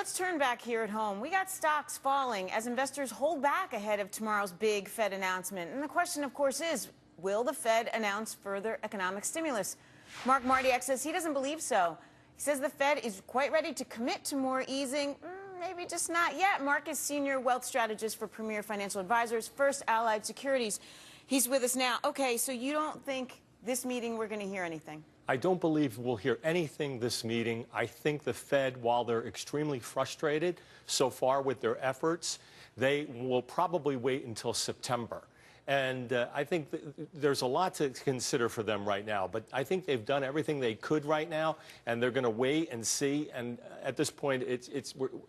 let's turn back here at home. We got stocks falling as investors hold back ahead of tomorrow's big Fed announcement. And the question, of course, is, will the Fed announce further economic stimulus? Martiak says he doesn't believe so. He says the Fed is quite ready to commit to more easing, maybe just not yet. Mark is senior wealth strategist for Premier Financial Advisors, First Allied Securities. He's with us now. Okay, so you don't think this meeting we're going to hear anything? I don't believe we'll hear anything this meeting. I think the Fed, while they're extremely frustrated so far with their efforts, they will probably wait until September. And I think there's a lot to consider for them right now. But I think they've done everything they could right now, and they're going to wait and see. And at this point,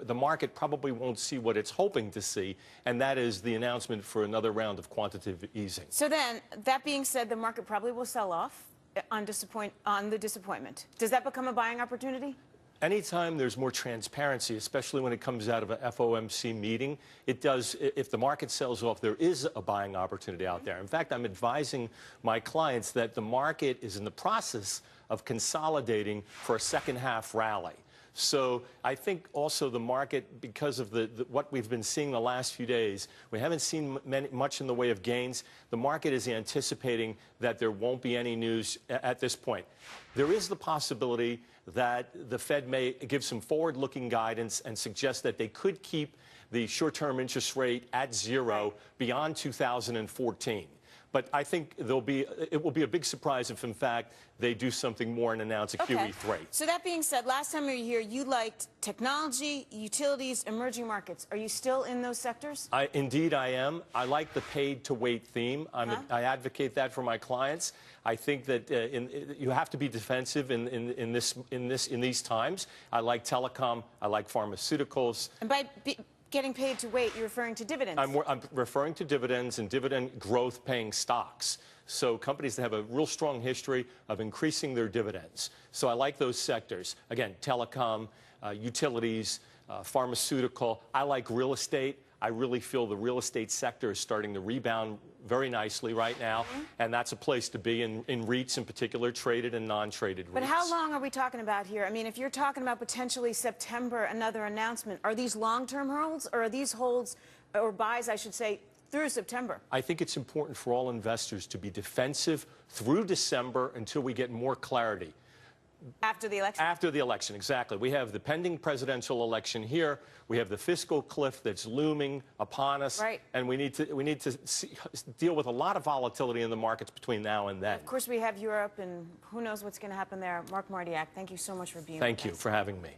the market probably won't see what it's hoping to see, and that is the announcement for another round of quantitative easing. So then, that being said, the market probably will sell off on the disappointment. Does that become a buying opportunity? Anytime there's more transparency, especially when it comes out of a FOMC meeting, it does. If the market sells off, there is a buying opportunity out there. In fact, I'm advising my clients that the market is in the process of consolidating for a second half rally. So I think also the market, because of what we've been seeing the last few days, we haven't seen much in the way of gains. The market is anticipating that there won't be any news at this point. There is the possibility that the Fed may give some forward-looking guidance and suggest that they could keep the short-term interest rate at zero beyond 2014. But I think it will be a big surprise if, in fact, they do something more and announce a QE3. So that being said, last time you were here, you liked technology, utilities, emerging markets. Are you still in those sectors? Indeed, I am. I like the paid-to-wait theme. I advocate that for my clients. I think that you have to be defensive in these times. I like telecom. I like pharmaceuticals. And by getting paid to wait, you're referring to dividends? I'm referring to dividends and dividend growth-paying stocks. So companies that have a real strong history of increasing their dividends. So I like those sectors. Again, telecom, utilities, pharmaceutical. I like real estate. I really feel the real estate sector is starting to rebound very nicely right now, and that's a place to be in REITs in particular, traded and non-traded REITs. But how long are we talking about here? I mean, if you're talking about potentially September, another announcement, are these long-term holds, or are these holds, or buys, I should say, through September? I think it's important for all investors to be defensive through December until we get more clarity. After the election? After the election, exactly. We have the pending presidential election here. We have the fiscal cliff that's looming upon us. Right. And we need to deal with a lot of volatility in the markets between now and then. Of course, we have Europe, and who knows what's going to happen there. Mark Martiak, thank you so much for being with us. Thank you for having me.